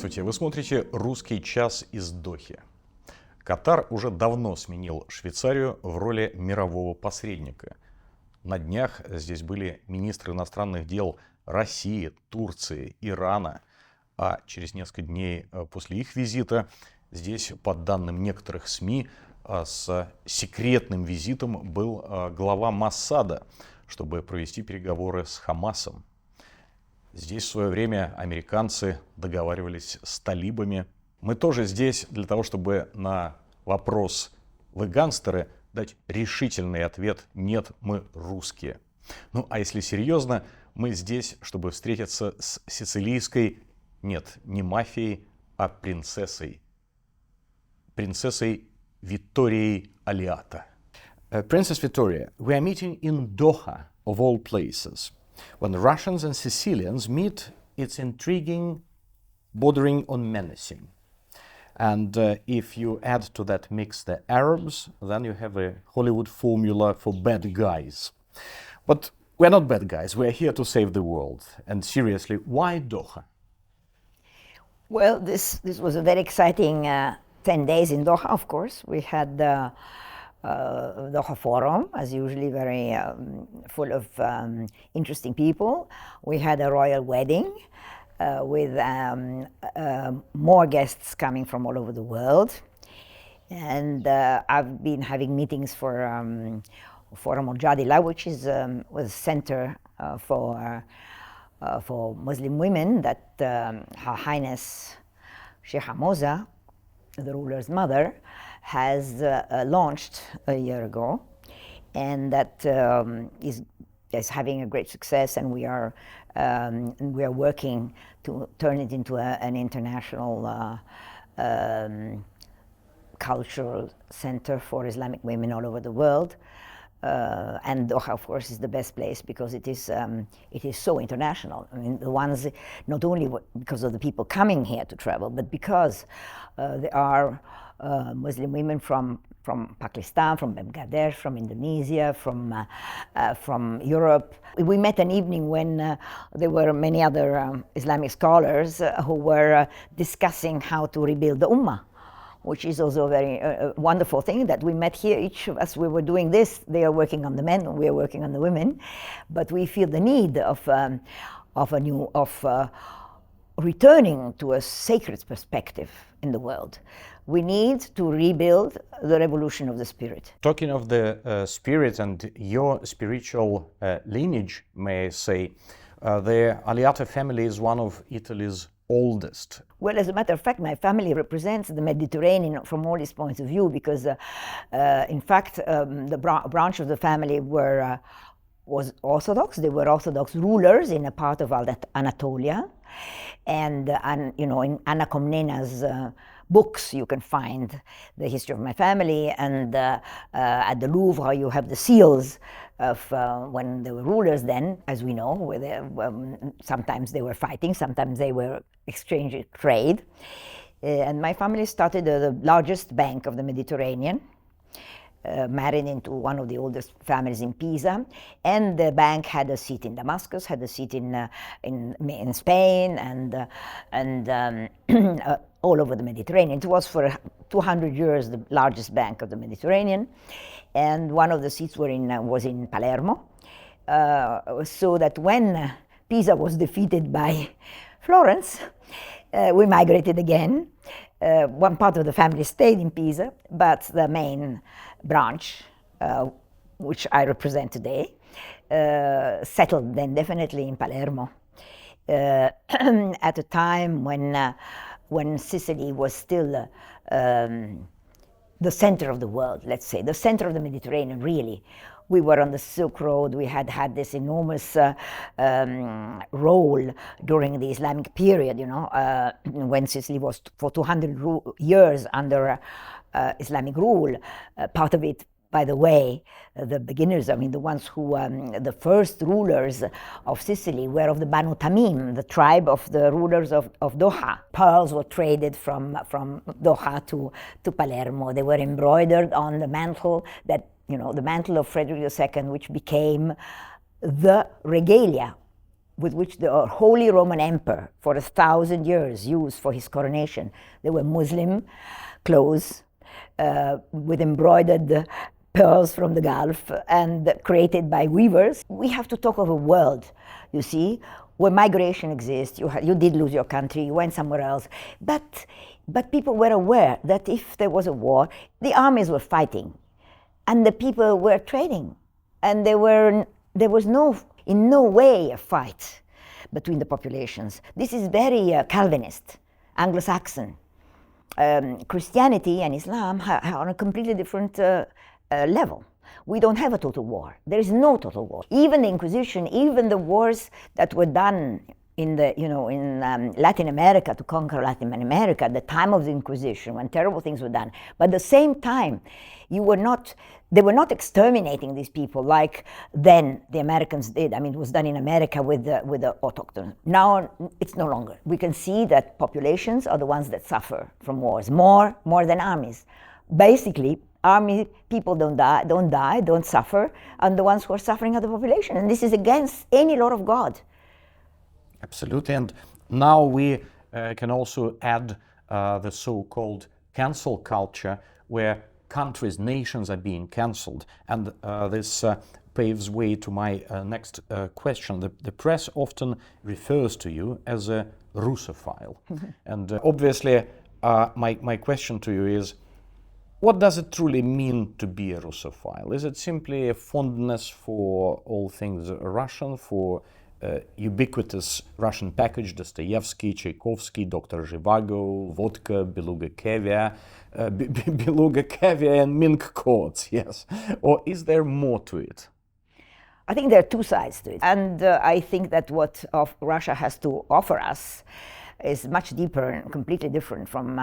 Здравствуйте, вы смотрите «Русский час» из Дохи. Катар уже давно сменил Швейцарию в роли мирового посредника. На днях здесь были министры иностранных дел России, Турции, Ирана. А через несколько дней после их визита здесь, по данным некоторых СМИ, с секретным визитом был глава Моссада, чтобы провести переговоры с Хамасом. Здесь в свое время американцы договаривались с талибами. Мы тоже здесь для того, чтобы на вопрос «Вы гангстеры?» дать решительный ответ «Нет, мы русские». Ну а если серьезно, мы здесь, чтобы встретиться с сицилийской, нет, не мафией, а принцессой. Принцессой Витторией Аллиата. Princess Victoria, we are meeting in Doha, of all places. When the Russians and Sicilians meet, it's intriguing, bordering on menacing. And if you add to that mix the Arabs, then you have a Hollywood formula for bad guys. But we're not bad guys, we're here to save the world. And seriously, why Doha? Well, this was a very exciting 10 days in Doha, of course. We had the Doha Forum, as usually very full of interesting people. We had a royal wedding with more guests coming from all over the world. And I've been having meetings for Forum al-Jadila, which is was a center for Muslim women that Her Highness Sheikha Moza, the ruler's mother, has launched a year ago, and that is having a great success, and we are working to turn it into an international cultural center for Islamic women all over the world. And Doha, of course, is the best place because it is so international. I mean, the ones, not only because of the people coming here to travel, but because there are Muslim women from Pakistan, from Bangladesh, from Indonesia, from Europe. We met an evening when there were many other Islamic scholars who were discussing how to rebuild the Ummah, which is also a very wonderful thing that we met here. Each of us, we were doing this. They are working on the men, we are working on the women, but we feel the need of returning to a sacred perspective in the world. We need to rebuild the revolution of the spirit. Talking of the spirit and your spiritual lineage, may I say, the Alliata family is one of Italy's oldest. Well, as a matter of fact, my family represents the Mediterranean from all these points of view because, in fact, the branch of the family was Orthodox. They were Orthodox rulers in a part of Anatolia. And you know, in Anna Komnena's books, you can find the history of my family, and at the Louvre you have the seals of when they were rulers then, as we know, where sometimes they were fighting, sometimes they were exchanging trade. And my family started the largest bank of the Mediterranean, married into one of the oldest families in Pisa, and the bank had a seat in Damascus, had a seat in Spain, and all over the Mediterranean. It was for 200 years the largest bank of the Mediterranean, and one of the seats was in Palermo, so that when Pisa was defeated by Florence, we migrated again. One part of the family stayed in Pisa, but the main branch, which I represent today, settled then definitely in Palermo at a time when Sicily was still the center of the world, let's say, the center of the Mediterranean, really. We were on the Silk Road. We had this enormous role during the Islamic period, you know, when Sicily was for 200 years under Islamic rule. Part of it, by the way, the beginners, I mean, the ones who, the first rulers of Sicily were of the Banu Tamim, the tribe of the rulers of Doha. Pearls were traded from Doha to Palermo. They were embroidered on the mantle that, you know, the mantle of Frederick II, which became the regalia with which the Holy Roman Emperor for 1,000 years used for his coronation. They were Muslim clothes with embroidered pearls from the Gulf and created by weavers. We have to talk of a world, you see, where migration exists. You did lose your country, you went somewhere else. But people were aware that if there was a war, the armies were fighting and the people were trading. And there was in no way a fight between the populations. This is very Calvinist, Anglo-Saxon. Christianity and Islam are on a completely different level. We don't have a total war. There is no total war. Even the Inquisition, even the wars that were done in Latin America to conquer Latin America, at the time of the Inquisition, when terrible things were done. But at the same time, they were not exterminating these people like then the Americans did. I mean, it was done in America with the autochthons. Now it's no longer. We can see that populations are the ones that suffer from wars more than armies. Basically, army people don't suffer, and the ones who are suffering are the population. And this is against any law of God. Absolutely, and now we can also add the so-called cancel culture, where countries, nations are being cancelled, and this paves way to my next question. The press often refers to you as a Russophile, and obviously my question to you is, what does it truly mean to be a Russophile? Is it simply a fondness for all things Russian, for ubiquitous Russian package, Dostoevsky, Tchaikovsky, Dr. Zhivago, vodka, beluga caviar, and mink coats, yes? Or is there more to it? I think there are two sides to it. And I think that what Russia has to offer us is much deeper and completely different from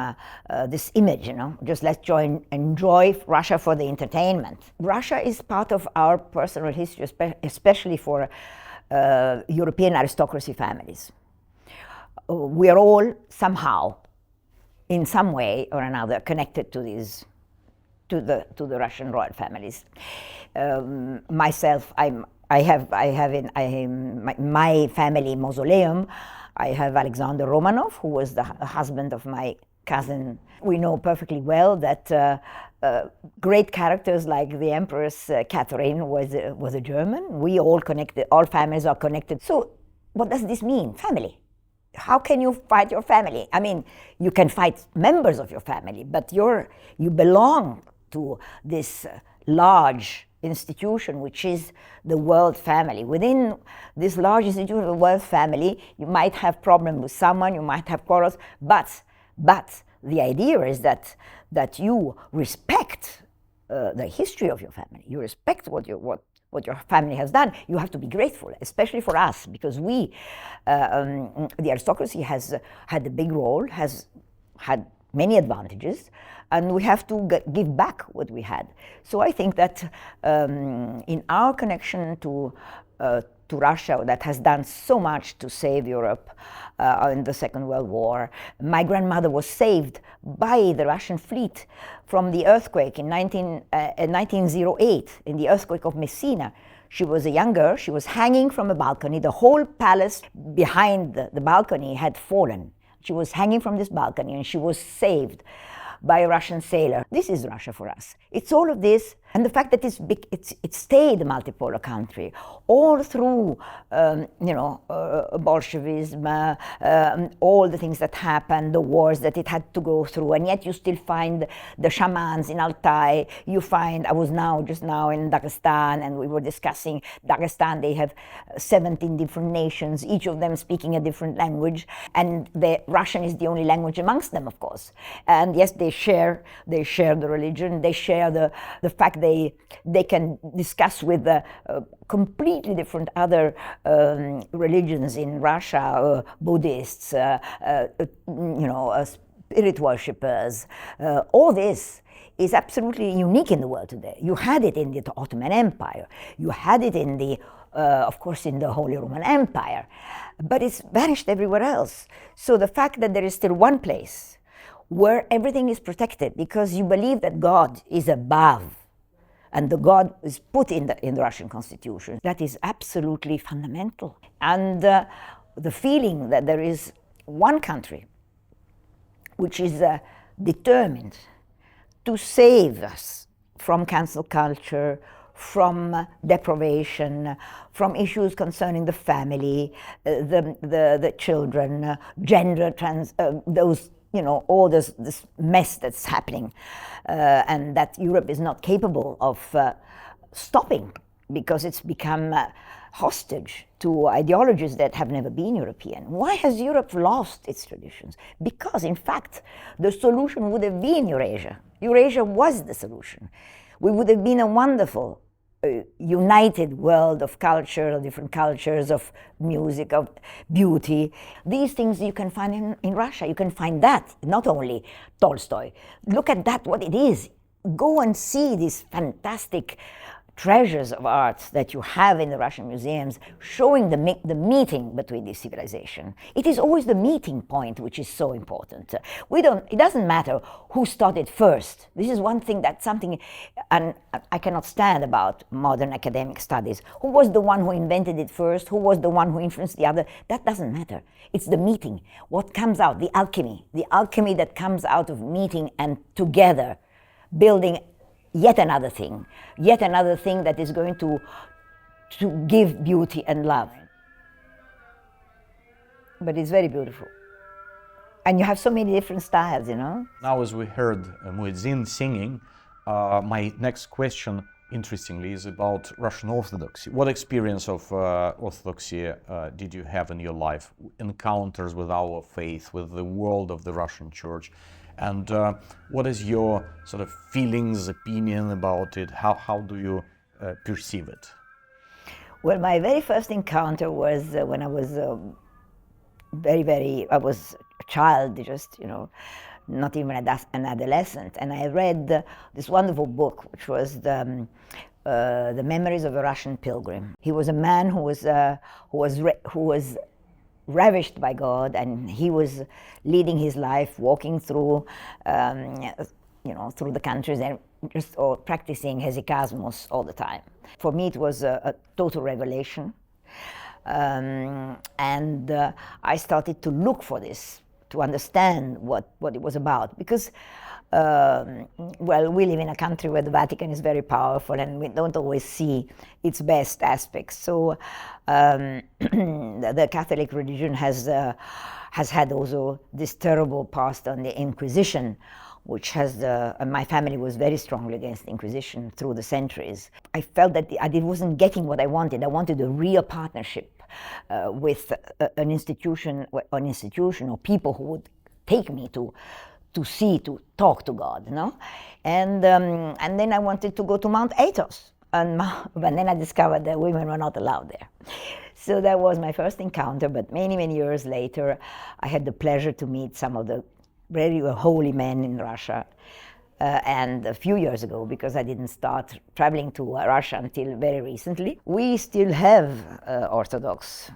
this image, just let's enjoy Russia for the entertainment. Russia is part of our personal history, especially for European aristocracy families. We are all somehow, in some way or another, connected to the Russian royal families. Myself, I have in my family mausoleum, I have Alexander Romanov, who was the husband of my cousin. We know perfectly well that great characters like the Empress Catherine was a German. We all connected, all families are connected. So what does this mean? Family. How can you fight your family? I mean, you can fight members of your family, but you belong to this large institution, which is the world family. Within this large institution of the world family, you might have problems with someone, you might have quarrels, but the idea is that you respect the history of your family. You respect what your family has done. You have to be grateful, especially for us, because we, the aristocracy, has had a big role, has had many advantages, and we have to give back what we had. So I think that in our connection to Russia, that has done so much to save Europe in the Second World War. My grandmother was saved by the Russian fleet from the earthquake in 1908, in the earthquake of Messina. She was a young girl, she was hanging from a balcony. The whole palace behind the balcony had fallen. She was hanging from this balcony and she was saved by a Russian sailor. This is Russia for us. It's all of this, and the fact that it stayed a multipolar country all through, Bolshevism, all the things that happened, the wars that it had to go through, and yet you still find the shamans in Altai. You find, I was just now in Dagestan, and we were discussing Dagestan. They have 17 different nations, each of them speaking a different language, and the Russian is the only language amongst them, of course. And yes, they share the religion, they share the fact they can discuss with completely different other religions in Russia, Buddhists, spirit worshippers. All this is absolutely unique in the world today. You had it in the Ottoman Empire, you had it in the of course in the Holy Roman Empire, but it's vanished everywhere else. So the fact that there is still one place where everything is protected because you believe that God is above and the God is put in the Russian constitution. That is absolutely fundamental. And the feeling that there is one country which is determined to save us from cancel culture, from deprivation, from issues concerning the family, the children, gender, those, you know, all this mess that's happening, and that Europe is not capable of stopping because it's become hostage to ideologies that have never been European. Why has Europe lost its traditions? Because, in fact, the solution would have been Eurasia. Eurasia was the solution. We would have been a wonderful, united world of culture, of different cultures, of music, of beauty. These things you can find in Russia. You can find that, not only Tolstoy. Look at that, what it is. Go and see these fantastic treasures of art that you have in the Russian museums, showing the meeting between these civilizations. It is always the meeting point which is so important. It doesn't matter who started first. This is one thing that's something, and I cannot stand about modern academic studies. Who was the one who invented it first? Who was the one who influenced the other? That doesn't matter. It's the meeting. What comes out, the alchemy that comes out of meeting and together building yet another thing that is going to give beauty and love. But it's very beautiful. And you have so many different styles, you know. Now, as we heard Muezzin singing, my next question, interestingly, is about Russian Orthodoxy. What experience of Orthodoxy did you have in your life? Encounters with our faith, with the world of the Russian Church? And what is your sort of feelings, opinion about it? How do you perceive it? Well, my very first encounter was when I was I was a child, just, you know, not even an adolescent. And I read this wonderful book, which was the Memories of a Russian Pilgrim. He was a man who was ravished by God, and he was leading his life, walking through, through the countries and just practicing hesychasmos all the time. For me, it was a total revelation, and I started to look for this, to understand what it was about, because we live in a country where the Vatican is very powerful and we don't always see its best aspects. So the Catholic religion has had also this terrible past on the Inquisition, which has my family was very strongly against the Inquisition through the centuries. I felt that I wasn't getting what I wanted. I wanted a real partnership with an institution or people who would take me to talk to God, you know? And then I wanted to go to Mount Athos, but then I discovered that women were not allowed there. So that was my first encounter, but many, many years later, I had the pleasure to meet some of the very holy men in Russia. And a few years ago, because I didn't start traveling to Russia until very recently, we still have Orthodox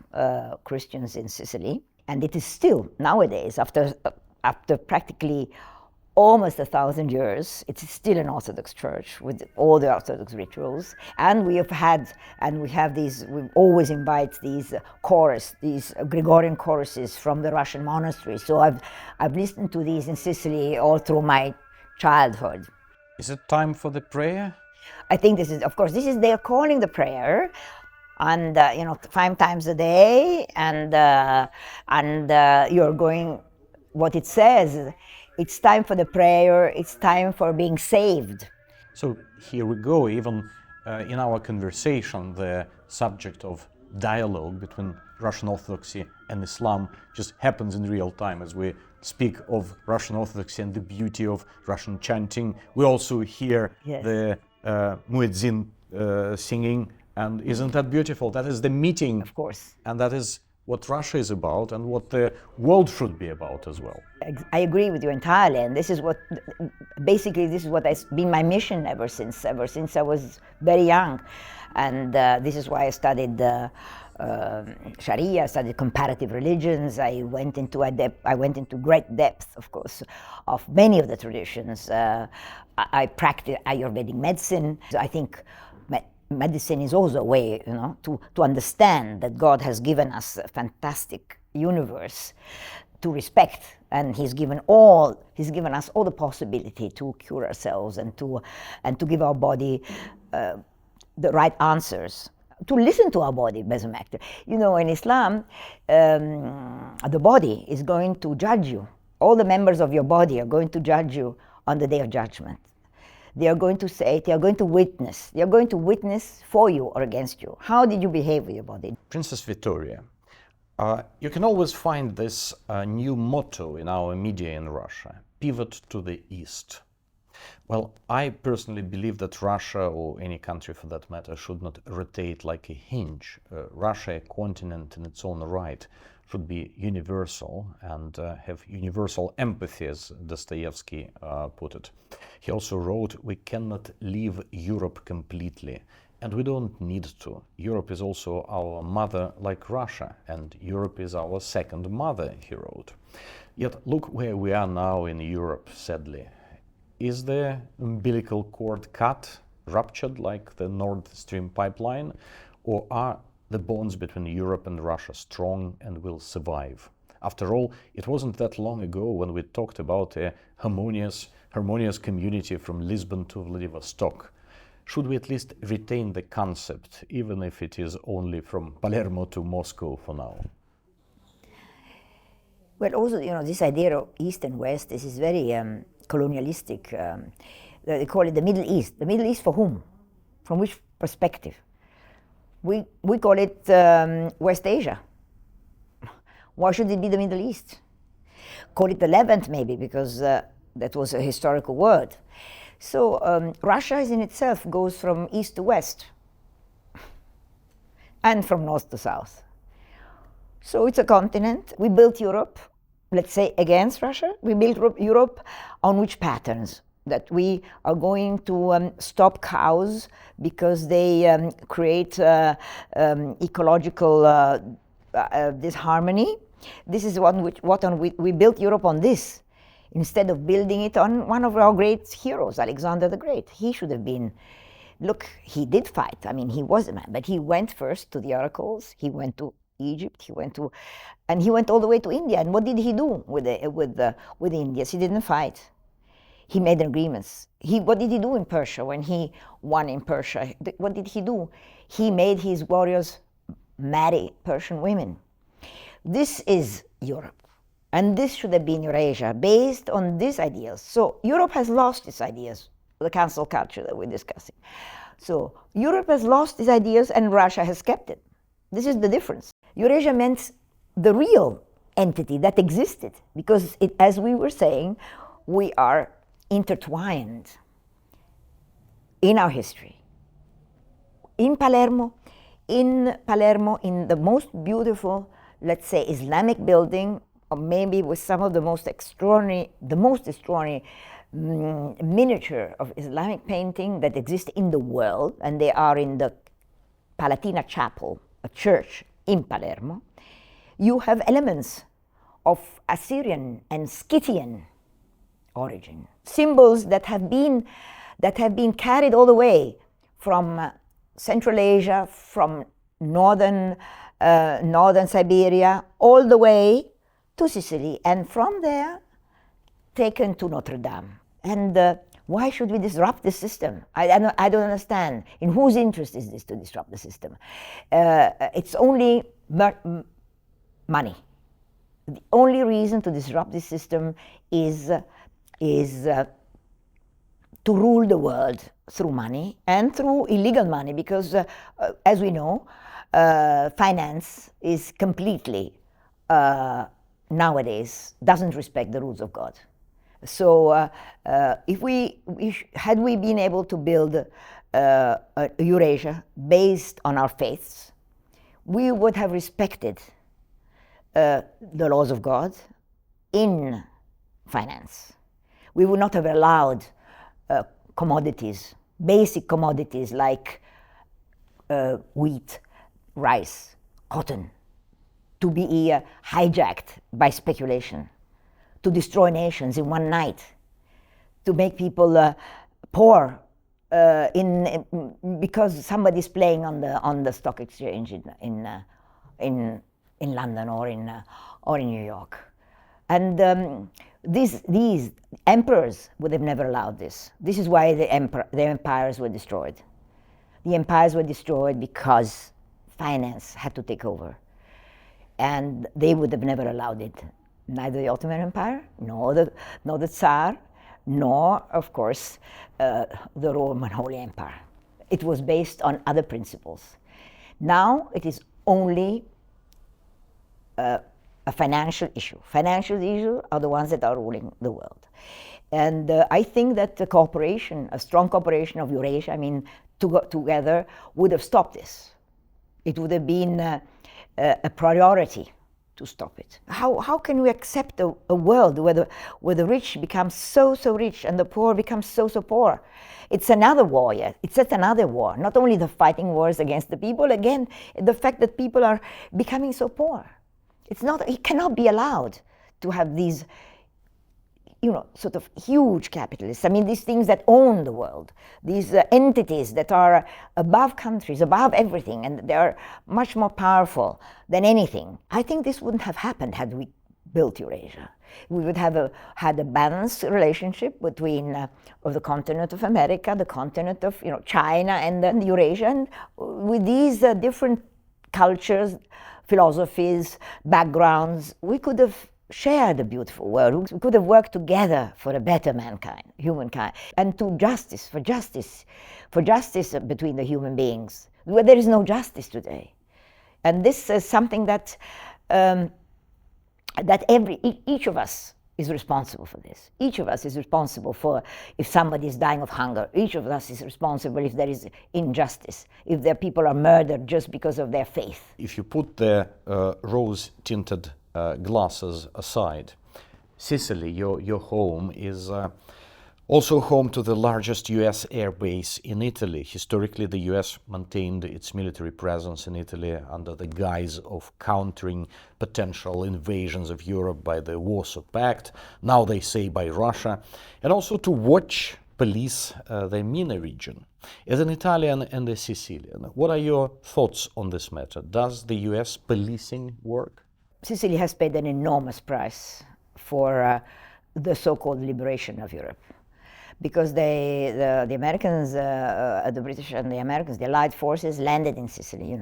Christians in Sicily, and it is still, nowadays, after practically almost 1,000 years, it's still an Orthodox church with all the Orthodox rituals. And we always invite these Gregorian choruses from the Russian monasteries. So I've listened to these in Sicily all through my childhood. Is it time for the prayer? I think they're calling the prayer, and 5 times a day, and you're going. What it says, it's time for the prayer, it's time for being saved. So here we go, even in our conversation, the subject of dialogue between Russian Orthodoxy and Islam just happens in real time as we speak of Russian Orthodoxy and the beauty of Russian chanting. We also hear the Muezzin singing, and isn't that beautiful? That is the meeting. Of course. And that is what Russia is about and what the world should be about as well. I agree with you entirely, and this is what has been my mission ever since I was very young, and this is why I studied Sharia, I studied comparative religions. I went into great depth, of course, of many of the traditions. I practiced Ayurvedic medicine. I think medicine is also a way, to understand that God has given us a fantastic universe to respect, and He's given us all the possibility to cure ourselves and to give our body the right answers, to listen to our body, as a matter. In Islam, the body is going to judge you. All the members of your body are going to judge you on the day of judgment. They are going to say, they are going to witness for you or against you. How did you behave with your body? Princess Victoria, you can always find this new motto in our media in Russia: pivot to the east. Well, I personally believe that Russia, or any country for that matter, should not rotate like a hinge. Russia, a continent in its own right, should be universal and have universal empathy, as Dostoevsky put it. He also wrote, "We cannot leave Europe completely, and we don't need to. Europe is also our mother like Russia, and Europe is our second mother," he wrote. Yet look where we are now in Europe, sadly. Is the umbilical cord cut, ruptured like the Nord Stream pipeline, or are the bonds between Europe and Russia strong and will survive? After all, it wasn't that long ago when we talked about a harmonious community from Lisbon to Vladivostok. Should we at least retain the concept, even if it is only from Palermo to Moscow for now? Well, also, this idea of East and West, this is very colonialistic. They call it the Middle East. The Middle East for whom? From which perspective? We call it West Asia. Why should it be the Middle East? Call it the Levant, maybe, because that was a historical word. So Russia in itself goes from east to west and from north to south. So it's a continent. We built Europe, let's say, against Russia. We built Europe on which patterns? That we are going to stop cows because they create ecological disharmony. This is we built Europe on this, instead of building it on one of our great heroes, Alexander the Great. He should have been, look, he did fight. I mean, he was a man, but he went first to the oracles. He went to Egypt. He went all the way to India. And what did he do with the Indians? He didn't fight. He made agreements. What did he do in Persia when he won in Persia? What did he do? He made his warriors marry Persian women. This is Europe. And this should have been Eurasia, based on these ideas. So Europe has lost its ideas, the cancel culture that we're discussing. So Europe has lost its ideas and Russia has kept it. This is the difference. Eurasia meant the real entity that existed, because as we were saying, we are intertwined in our history. In Palermo, in the most beautiful, let's say, Islamic building, or maybe with some of the most extraordinary miniature of Islamic painting that exist in the world, and they are in the Palatina Chapel, a church in Palermo. You have elements of Assyrian and Scythian origin, symbols that have been carried all the way from Central Asia, from northern Siberia, all the way to Sicily, and from there taken to Notre Dame. And why should we disrupt the system? I don't understand. In whose interest is this to disrupt the system? It's only money. The only reason to disrupt this system is to rule the world through money and through illegal money, because as we know, finance is completely nowadays doesn't respect the rules of God. So had we been able to build Eurasia based on our faiths, we would have respected the laws of God in finance. We would not have allowed commodities, basic commodities like wheat, rice, cotton, to be hijacked by speculation, to destroy nations in one night, to make people poor because somebody's playing on the stock exchange in London or in New York. And these emperors would have never allowed this. This is why the empires were destroyed. The empires were destroyed because finance had to take over. And they would have never allowed it. Neither the Ottoman Empire, nor the Tsar, nor, of course, the Roman Holy Empire. It was based on other principles. Now it is only a financial issue. Financial issues are the ones that are ruling the world. And I think that the cooperation, a strong cooperation of Eurasia, I mean, together, would have stopped this. It would have been a priority to stop it. How can we accept a world where the rich become so rich and the poor become so poor? It's another war, yes. It's just another war. Not only the fighting wars against the people, again, the fact that people are becoming so poor. It cannot be allowed to have these, sort of huge capitalists. I mean, these things that own the world, these entities that are above countries, above everything, and they are much more powerful than anything. I think this wouldn't have happened had we built Eurasia. We would have had a balanced relationship between of the continent of America, the continent of China, and then Eurasia, and with these different cultures, philosophies, backgrounds, we could have shared a beautiful world. We could have worked together for a better mankind, humankind, and for justice between the human beings, where there is no justice today. And this is something that each of us is responsible for this. Each of us is responsible for if somebody is dying of hunger. Each of us is responsible if there is injustice, if there people are murdered just because of their faith. If you put the rose-tinted glasses aside, Sicily, your home, is also home to the largest US air base in Italy. Historically, the US maintained its military presence in Italy under the guise of countering potential invasions of Europe by the Warsaw Pact, now they say by Russia, and also to watch, police the MENA region. As an Italian and a Sicilian, what are your thoughts on this matter? Does the US policing work? Sicily has paid an enormous price for the so-called liberation of Europe. Because the Americans, the British and the Americans, the Allied forces landed in Sicily,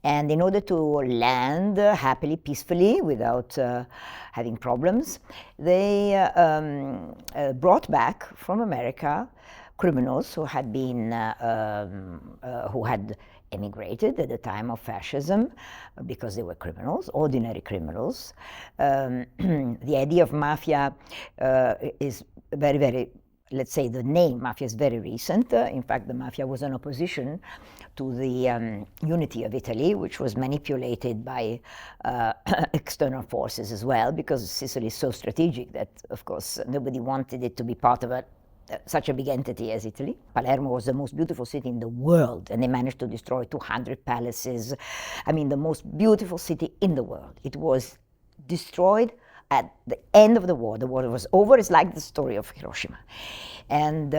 And in order to land happily, peacefully, without having problems, they brought back from America criminals who had been, who had emigrated at the time of fascism because they were criminals, ordinary criminals. The idea of mafia is very, let's say the name mafia is very recent. In fact, the mafia was an opposition to the unity of Italy, which was manipulated by external forces as well, because Sicily is so strategic that, of course, nobody wanted it to be part of such a big entity as Italy. Palermo was the most beautiful city in the world, and they managed to destroy 200 palaces. I mean, the most beautiful city in the world. It was destroyed at the end of the war. The war was over. It's like the story of Hiroshima. And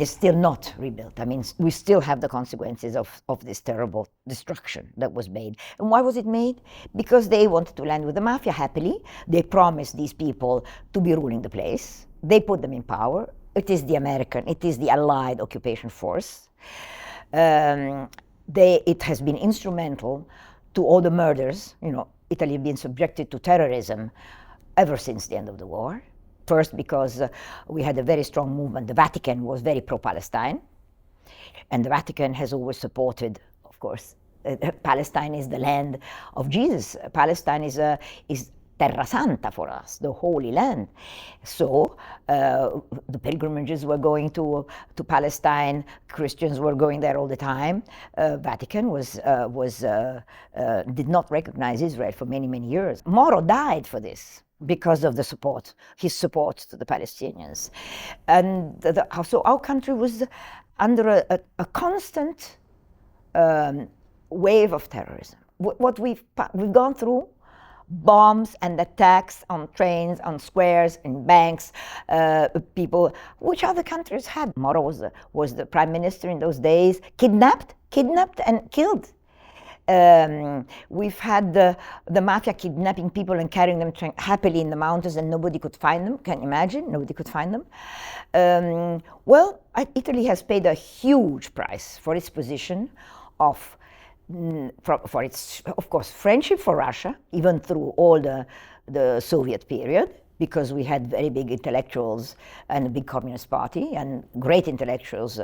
it's still not rebuilt. I mean, we still have the consequences of this terrible destruction that was made. And why was it made? Because they wanted to land with the mafia happily. They promised these people to be ruling the place. They put them in power. It is the Allied occupation force. It has been instrumental to all the murders. Italy had been subjected to terrorism ever since the end of the war. First, because we had a very strong movement. The Vatican was very pro-Palestine, and the Vatican has always supported, of course, Palestine is the land of Jesus. Palestine is Terra Santa for us, the Holy Land. So the pilgrimages were going to Palestine. Christians were going there all the time. Vatican did not recognize Israel for many years. Moro died for this because of his support to the Palestinians. And so our country was under a constant wave of terrorism. What we've gone through, bombs and attacks on trains, on squares, in banks, people, which other countries had. Moro was the prime minister in those days, kidnapped and killed. We've had the mafia kidnapping people and carrying them happily in the mountains, and nobody could find them. Can you imagine? Nobody could find them. Italy has paid a huge price for its position of, for its, of course, friendship for Russia, even through all the Soviet period, because we had very big intellectuals and a big Communist Party and great intellectuals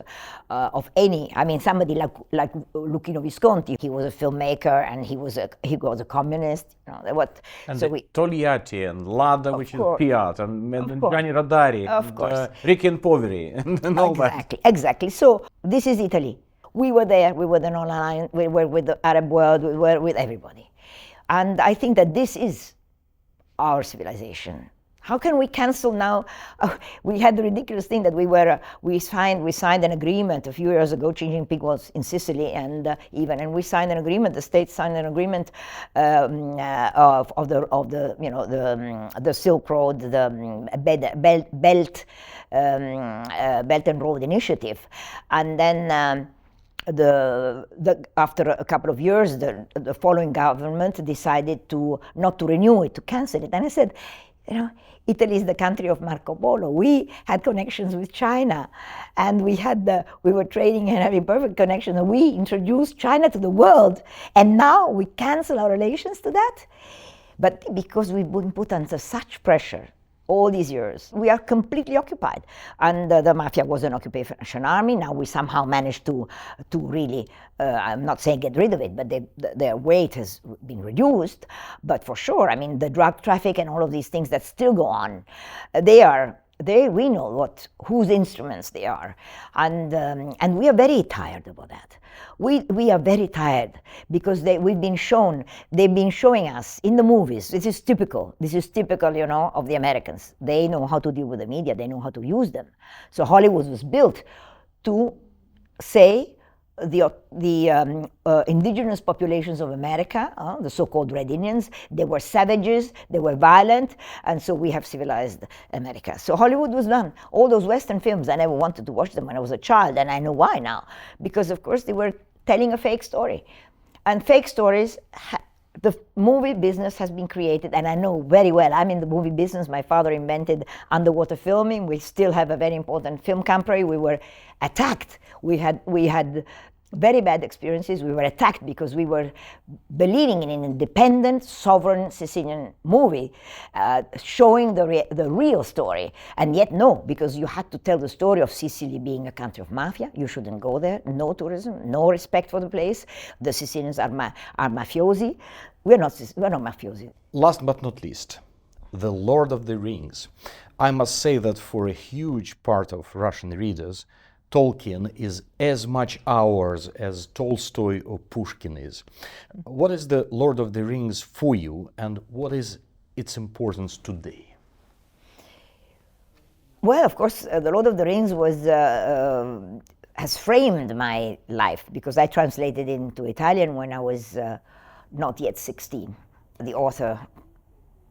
of any. I mean, somebody like Luchino Visconti. He was a filmmaker and he was a communist. You know, what? And so Togliatti and Lada, which is Piat, and Gianni Rodari, course. Ricchi and Poveri, and all that. Exactly. So this is Italy. We were there. We were the non-aligned. We were with the Arab world. We were with everybody, and I think that this is our civilization. How can we cancel now? We had the ridiculous thing that we signed an agreement a few years ago, changing pig was in Sicily, and we signed an agreement. The states signed an agreement of the Silk Road, the Belt and Road Initiative, and then. After a couple of years, the following government decided not to renew it, to cancel it. And I said, Italy is the country of Marco Polo. We had connections with China, and we were trading and having perfect connections. And we introduced China to the world, and now we cancel our relations to that. But because we've been put under such pressure all these years, we are completely occupied. And the mafia was an occupation army. Now we somehow managed to really, I'm not saying get rid of it, but their weight has been reduced. But for sure, I mean, the drug traffic and all of these things that still go on, we know whose instruments they are. And we are very tired about that. We are very tired because they've been showing us in the movies. This is typical, of the Americans. They know how to deal with the media, they know how to use them. So Hollywood was built to say the indigenous populations of America, the so-called Red Indians, they were savages, they were violent, and so we have civilized America. So Hollywood was done. All those Western films, I never wanted to watch them when I was a child, and I know why now. Because, of course, they were telling a fake story. And fake stories, the movie business has been created, and I know very well, I'm in the movie business. My father invented underwater filming. We still have a very important film company. We were attacked. We had very bad experiences. We were attacked because we were believing in an independent, sovereign Sicilian movie, showing the real story. And yet, no, because you had to tell the story of Sicily being a country of mafia. You shouldn't go there. No tourism, no respect for the place. The Sicilians are mafiosi. We're not mafiosi. Last but not least, The Lord of the Rings. I must say that for a huge part of Russian readers, Tolkien is as much ours as Tolstoy or Pushkin is. What is The Lord of the Rings for you, and what is its importance today? Well, of course, The Lord of the Rings has framed my life, because I translated into Italian when I was not yet 16. The author,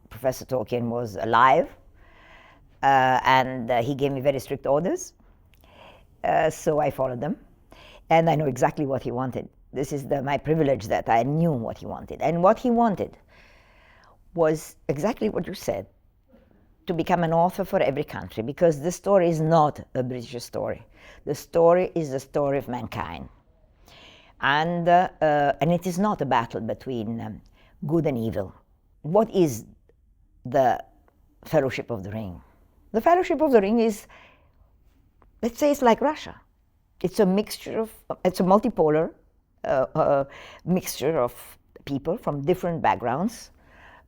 Professor Tolkien, was alive, and he gave me very strict orders. So I followed them, and I know exactly what he wanted. This is my privilege, that I knew what he wanted. And what he wanted was exactly what you said, to become an author for every country, because the story is not a British story. The story is the story of mankind. And it is not a battle between good and evil. What is the Fellowship of the Ring? The Fellowship of the Ring is, let's say, it's like Russia. It's a multipolar mixture of people from different backgrounds,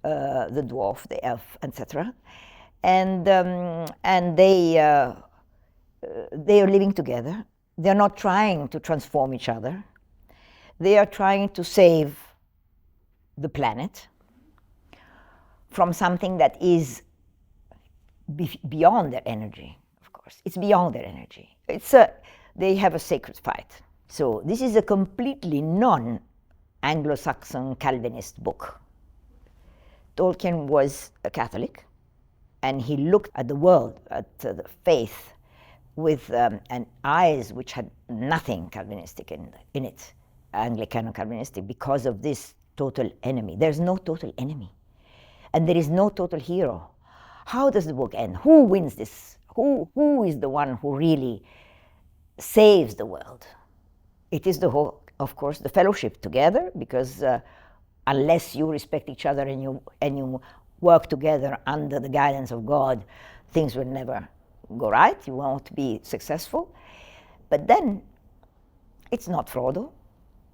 the dwarf, the elf, etc. And they are living together. They're not trying to transform each other. They are trying to save the planet from something that is beyond their energy. It's beyond their energy. They have a sacred fight. So this is a completely Anglo-Saxon Calvinist book. Tolkien was a Catholic, and he looked at the world, at the faith, with an eyes which had nothing Calvinistic in it, Anglican or Calvinistic, because of this total enemy. There's no total enemy, and there is no total hero. How does the book end? Who wins this? Who is the one who really saves the world? It is the whole, of course, the fellowship together, because unless you respect each other and you work together under the guidance of God, things will never go right. You won't be successful. But then it's not Frodo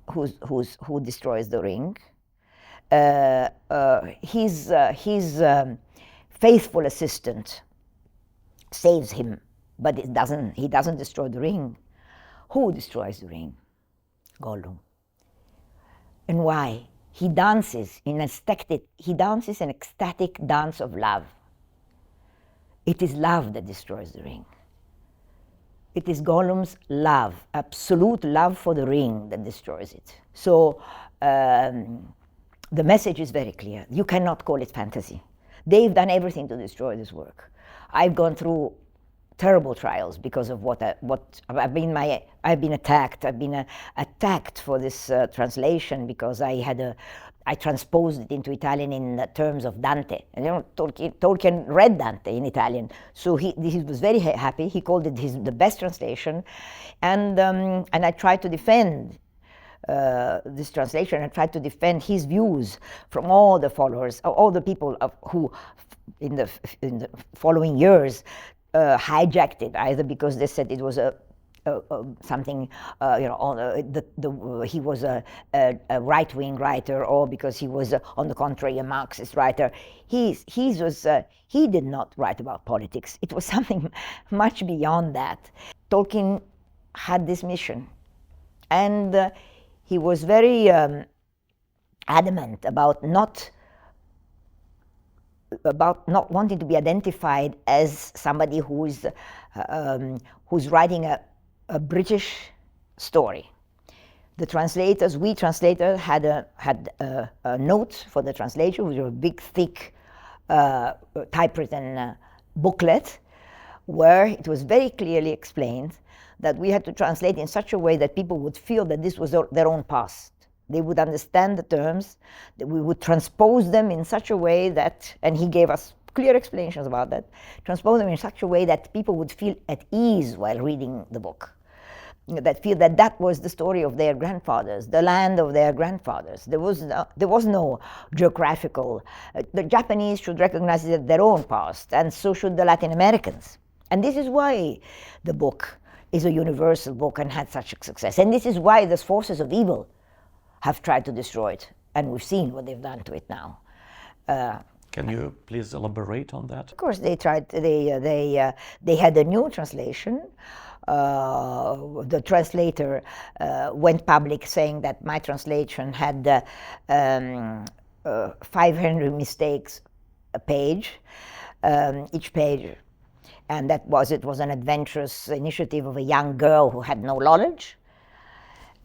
who destroys the ring. His faithful assistant saves him, but he doesn't destroy the ring. Who destroys the ring? Gollum. And why? He dances an ecstatic dance of love. It is love that destroys the ring. It is Gollum's love, absolute love for the ring, that destroys it. So the message is very clear. You cannot call it fantasy. They've done everything to destroy this work. I've gone through terrible trials because of what I've been attacked. I've been attacked for this translation because I transposed it into Italian in terms of Dante. And you know, Tolkien read Dante in Italian, so he was very happy. He called it the best translation, and I tried to defend this translation. I tried to defend his views from all the followers, all the people who, in the following years, hijacked it, either because they said it was something, he was a right-wing writer, or because he was, on the contrary, a Marxist writer. He did not write about politics. It was something much beyond that. Tolkien had this mission, and he was very adamant about not wanting to be identified as somebody who's writing a British story. The translators, we translators, had a note for the translation, which was a big, thick, typewritten booklet, where it was very clearly explained that we had to translate in such a way that people would feel that this was their own past. They would understand the terms, that we would transpose them in such a way that, and he gave us clear explanations about that, transpose them in such a way that people would feel at ease while reading the book. That feel that was the story of their grandfathers, the land of their grandfathers. There was no geographical. The Japanese should recognize their own past, and so should the Latin Americans. And this is why the book is a universal book and had such a success. And this is why the forces of evil have tried to destroy it, and we've seen what they've done to it now. Can you please elaborate on that? Of course, they tried. They had a new translation. The translator went public saying that my translation had 500 mistakes a page, each page, and it was an adventurous initiative of a young girl who had no knowledge.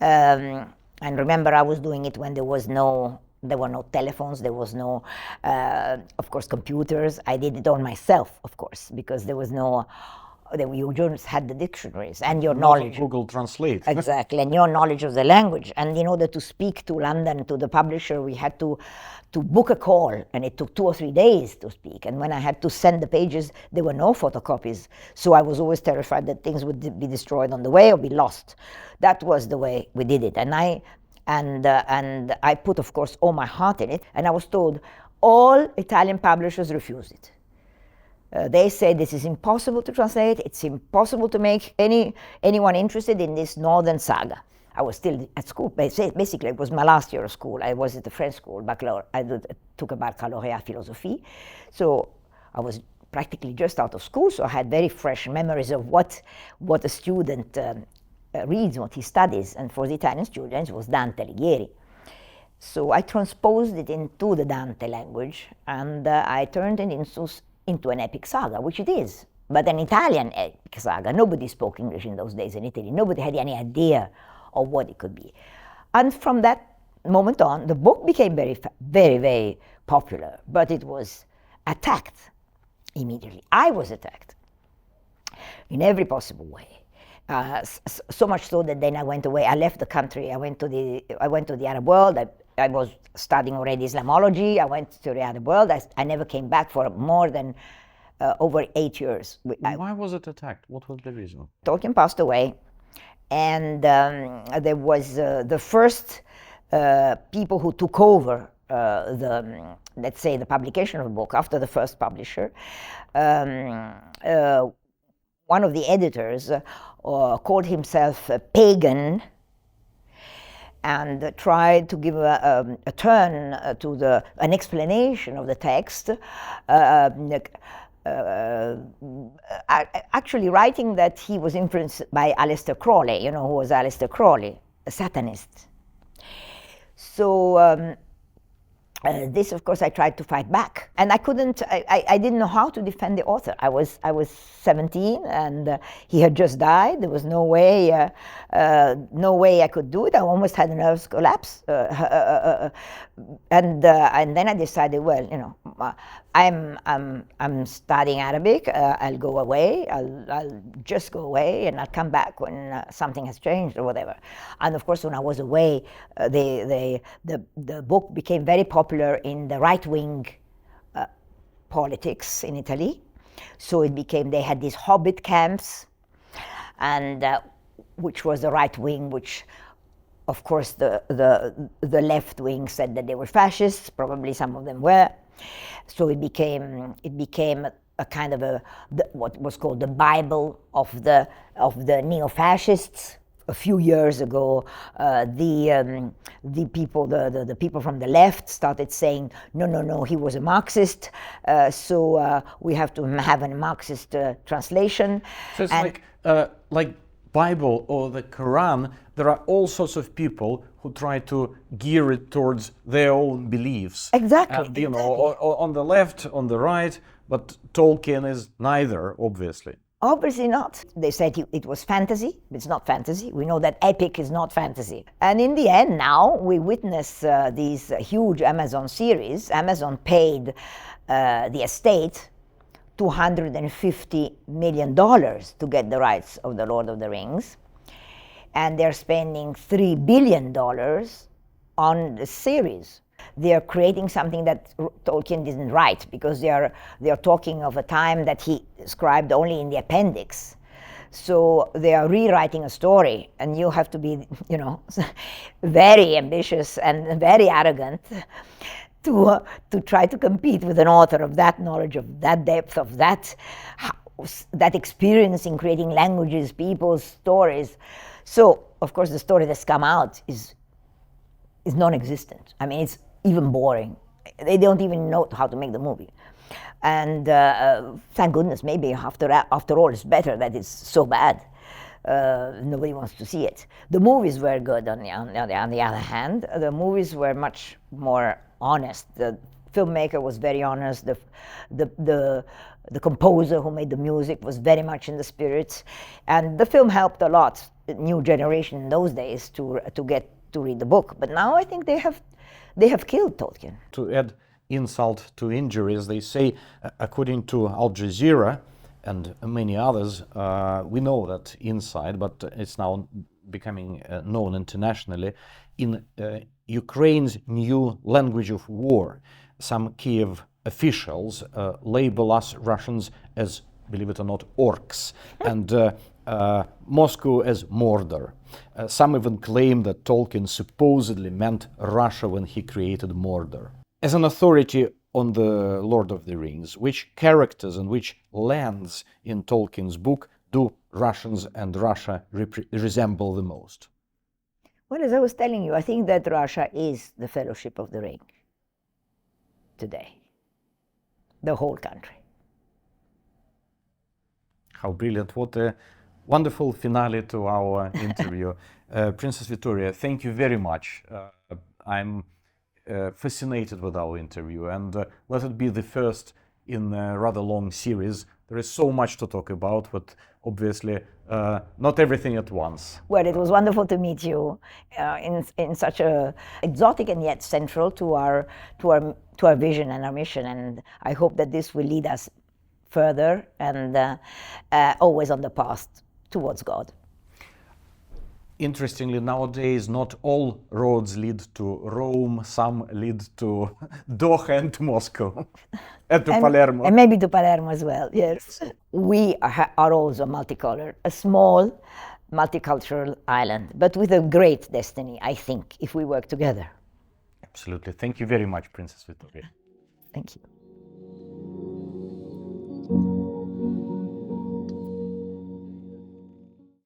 And remember, I was doing it when there were no telephones, there was no, of course, computers. I did it all myself, of course, because there was no, you just had the dictionaries and your knowledge. Google Translate. Exactly, and your knowledge of the language. And in order to speak to London, to the publisher, we had to book a call, and it took 2 or 3 days to speak. And when I had to send the pages, there were no photocopies. So I was always terrified that things would be destroyed on the way or be lost. That was the way we did it. And I put, of course, all my heart in it. And I was told all Italian publishers refused it. They said this is impossible to translate. It's impossible to make anyone interested in this northern saga. I was still at school. Basically, it was my last year of school. I was at the French school, I took a baccalaureate philosophie. So I was practically just out of school, so I had very fresh memories of what a student reads, what he studies. And for the Italian students, it was Dante Alighieri. So I transposed it into the Dante language, and I turned it into an epic saga, which it is, but an Italian epic saga. Nobody spoke English in those days in Italy. Nobody had any idea of what it could be. And from that moment on, the book became very, very popular, but it was attacked immediately. I was attacked in every possible way. So much so that then I went away. I left the country. I went to the Arab world. I was studying already Islamology. I went to the Arab world. I never came back for more than over 8 years. Why was it attacked? What was the reason? Tolkien passed away, and there was the first people who took over let's say, the publication of the book after the first publisher. One of the editors called himself a pagan and tried to give a turn to an explanation of the text, actually writing that he was influenced by Aleister Crowley. You know who was Aleister Crowley? A Satanist. So this, of course, I tried to fight back, and I couldn't. I didn't know how to defend the author. I was 17, and he had just died. There was no way I could do it. I almost had a nervous collapse, and then I decided, well, you know, I'm studying Arabic. I'll go away. I'll just go away, and I'll come back when something has changed or whatever. And of course, when I was away, the book became very popular in the right-wing politics in Italy. So it became, they had these hobbit camps, and which was the right wing, which of course the left wing said that they were fascists. Probably some of them were. So it became a kind of what was called the Bible of the neo-fascists. A few years ago, the people from the left started saying, no, he was a Marxist, so we have to have a Marxist translation. So it's like Bible or the Quran. There are all sorts of people who try to gear it towards their own beliefs. Exactly. And, you know, on the left, on the right, but Tolkien is neither, obviously. Obviously not. They said it was fantasy. It's not fantasy. We know that epic is not fantasy. And in the end, now we witness these huge Amazon series. Amazon paid the estate $250 million to get the rights of The Lord of the Rings. And they're spending $3 billion on the series. They are creating something that Tolkien didn't write, because they are talking of a time that he described only in the appendix. So they are rewriting a story, and you have to be, you know, very ambitious and very arrogant to try to compete with an author of that knowledge, of that depth, of that experience in creating languages, people's stories. So, of course, the story that's come out is non-existent. I mean, it's even boring. They don't even know how to make the movie. And thank goodness, maybe after all, it's better that it's so bad. Nobody wants to see it. The movies were good, on the other hand. The movies were much more honest. The filmmaker was very honest. The composer who made the music was very much in the spirit. And the film helped a lot, the new generation in those days, to get to read the book. But now I think they have killed Tolkien. To add insult to injury, as they say, according to Al Jazeera and many others, we know that inside, but it's now becoming known internationally, in Ukraine's new language of war, some Kiev officials label us Russians as, believe it or not, orcs, and Moscow as Mordor. Some even claim that Tolkien supposedly meant Russia when he created Mordor. As an authority on the Lord of the Rings, which characters and which lands in Tolkien's book do Russians and Russia resemble the most? Well, as I was telling you, I think that Russia is the Fellowship of the Ring today. The whole country. How brilliant. What a wonderful finale to our interview. Princess Vittoria, thank you very much. I'm fascinated with our interview, and let it be the first in a rather long series There is so much to talk about, but obviously not everything at once. Well, it was wonderful to meet you in such a exotic and yet central to our vision and our mission. And I hope that this will lead us further and always on the path towards God. Interestingly, nowadays, not all roads lead to Rome. Some lead to Doha and to Moscow, and to Palermo. And maybe to Palermo as well, yes. We are also multicolor, a small multicultural island, but with a great destiny, I think, if we work together. Absolutely. Thank you very much, Princess Vittoria. Thank you.